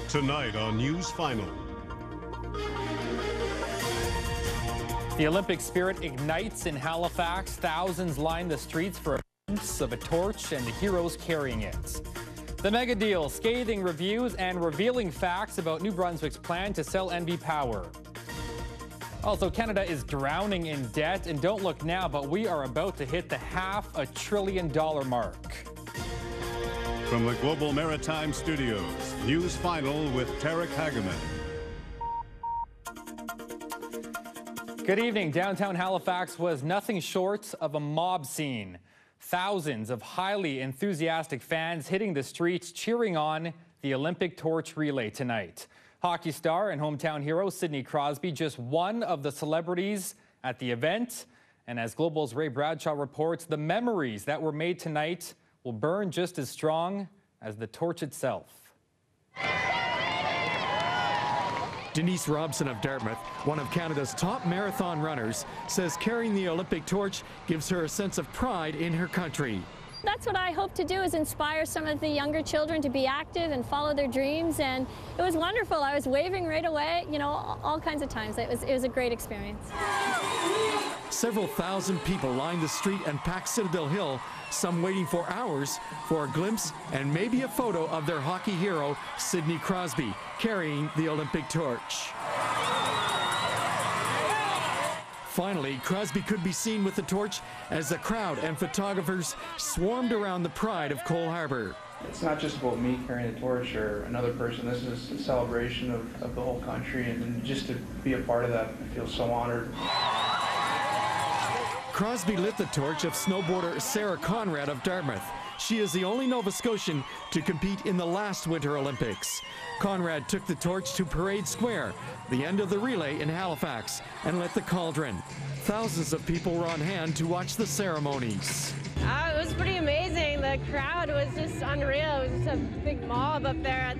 Tonight on News Final. The Olympic spirit ignites in Halifax. Thousands line the streets for a glimpse of a torch and the heroes carrying it. The mega deal, scathing reviews and revealing facts about New Brunswick's plan to sell NB Power. Also, Canada is drowning in debt, and don't look now, but we are about to hit the $500 billion mark. From the Global Maritime Studios, News Final with Tarek Hageman. Good evening. Downtown Halifax was nothing short of a mob scene. Thousands of highly enthusiastic fans hitting the streets cheering on the Olympic torch relay tonight. Hockey star and hometown hero Sidney Crosby, just one of the celebrities at the event. And as Global's Ray Bradshaw reports, the memories that were made tonight will burn just as strong as the torch itself. Denise Robson of Dartmouth, one of Canada's top marathon runners, says carrying the Olympic torch gives her a sense of pride in her country. That's what I hope to do, is inspire some of the younger children to be active and follow their dreams, and it was wonderful. I was waving right away, you know, all kinds of times. It was a great experience. Several thousand people lined the street and packed Citadel Hill, some waiting for hours for a glimpse and maybe a photo of their hockey hero, Sidney Crosby, carrying the Olympic torch. Finally, Crosby could be seen with the torch as the crowd and photographers swarmed around the pride of Cole Harbour. It's not just about me carrying the torch or another person. This is a celebration of the whole country, and just to be a part of that, I feel so honored. Crosby lit the torch of snowboarder Sarah CONRAD of Dartmouth. She is the only Nova Scotian to compete in the last Winter Olympics. CONRAD took the torch to Parade Square, the end of the relay in Halifax, and lit the cauldron. Thousands of people were on hand to watch the ceremonies. It was pretty amazing. The crowd was just unreal. It was just a big mob up there at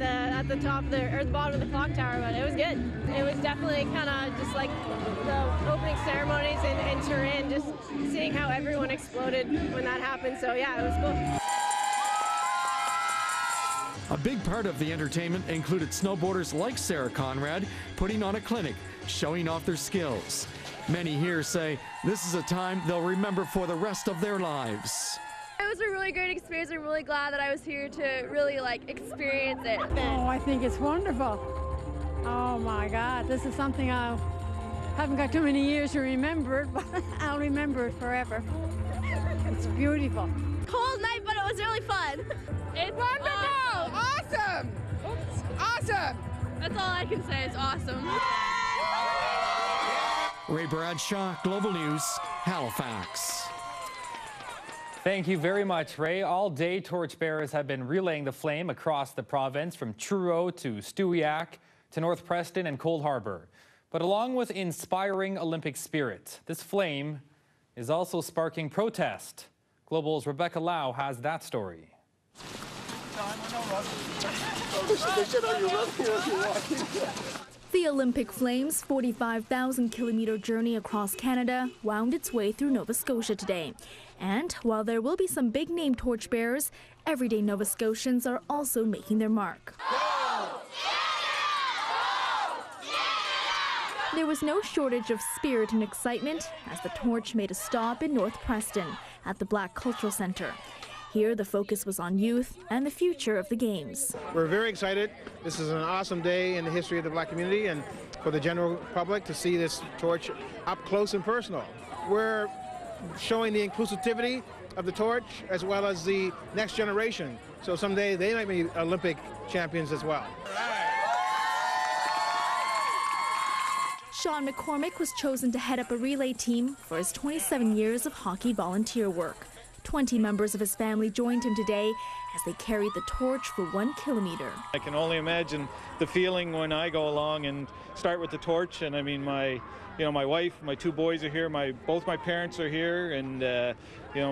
the top of the bottom of the clock tower, but it was good. It was definitely kind of just like the opening ceremonies in Turin, just seeing how everyone exploded when that happened. So yeah, it was cool. A big part of the entertainment included snowboarders like Sarah CONRAD putting on a clinic, showing off their skills. Many here say this is a time they'll remember for the rest of their lives. It was a really great experience. I'm really glad that I was here to really experience it. Oh, I think it's wonderful. Oh my God, this is something I haven't got too many years to remember it, but I'll remember it forever. It's beautiful. Cold night, but it was really fun. It's wonderful! Awesome! Awesome! That's all I can say. It's awesome. Ray Bradshaw, Global News, Halifax. Thank you very much, Ray. All day, torchbearers have been relaying the flame across the province, from Truro to Stewiacke to North Preston and Cold Harbour. But along with inspiring Olympic spirit, this flame is also sparking protest. Global's Rebecca Lau has that story. The Olympic Flames' 45,000-kilometer journey across Canada wound its way through Nova Scotia today. And while there will be some big-name torchbearers, everyday Nova Scotians are also making their mark. There was no shortage of spirit and excitement as the torch made a stop in North Preston at the Black Cultural Centre. Here, the focus was on youth and the future of the Games. We're very excited. This is an awesome day in the history of the Black community and for the general public to see this torch up close and personal. We're showing the inclusivity of the torch as well as the next generation. So someday they might be Olympic champions as well. Sean McCormick was chosen to head up a relay team for his 27 years of hockey volunteer work. 20 members of his family joined him today as they carried the torch for 1 kilometer. I can only imagine the feeling when I go along and start with the torch. And I mean, my wife, my 2 boys are here, both my parents are here, and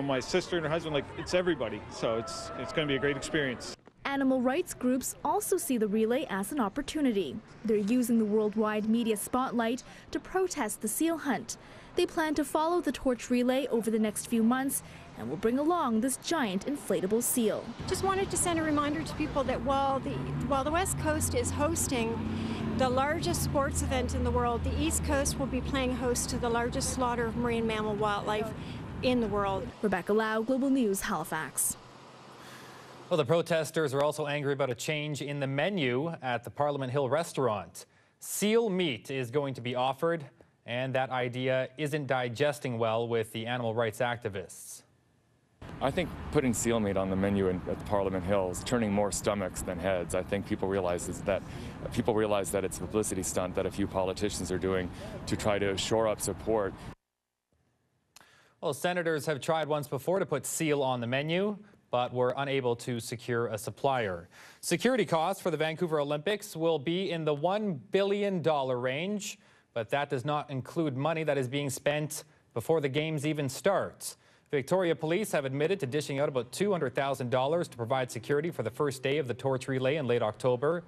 my sister and her husband, it's everybody. So it's going to be a great experience. Animal rights groups also see the relay as an opportunity. They're using the worldwide media spotlight to protest the seal hunt. They plan to follow the torch relay over the next few months and will bring along this giant inflatable seal. Just wanted to send a reminder to people that while the West Coast is hosting the largest sports event in the world, the East Coast will be playing host to the largest slaughter of marine mammal wildlife in the world. Rebecca Lau, Global News, Halifax. Well, the protesters are also angry about a change in the menu at the Parliament Hill restaurant. Seal meat is going to be offered, and that idea isn't digesting well with the animal rights activists. I think putting seal meat on the menu at the Parliament Hill is turning more stomachs than heads. I think people realize that it's a publicity stunt that a few politicians are doing to try to shore up support. Well, senators have tried once before to put seal on the menu, but were unable to secure a supplier. Security costs for the Vancouver Olympics will be in the $1 billion range, but that does not include money that is being spent before the games even start. Victoria Police have admitted to dishing out about $200,000 to provide security for the first day of the torch relay in late October.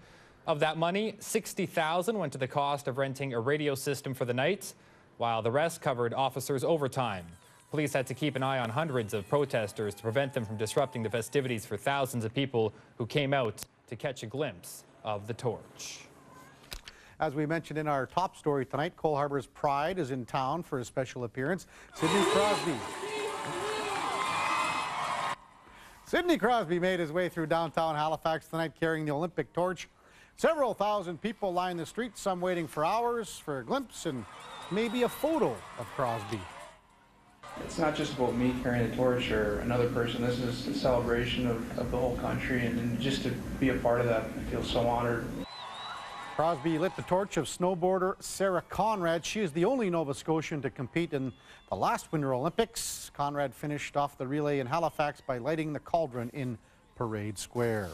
Of that money, $60,000 went to the cost of renting a radio system for the night, while the rest covered officers' overtime. Police had to keep an eye on hundreds of protesters to prevent them from disrupting the festivities for thousands of people who came out to catch a glimpse of the torch. As we mentioned in our top story tonight, Cole Harbour's Pride is in town for a special appearance. Sidney Crosby. Sidney Crosby made his way through downtown Halifax tonight carrying the Olympic torch. Several thousand people line the streets, some waiting for hours for a glimpse and maybe a photo of Crosby. It's not just about me carrying the torch or another person. This is a celebration of the whole country, and just to be a part of that, I feel so honored. Crosby lit the torch of snowboarder Sarah CONRAD. She is the only Nova Scotian to compete in the last Winter Olympics. CONRAD finished off the relay in Halifax by lighting the cauldron in Parade Square.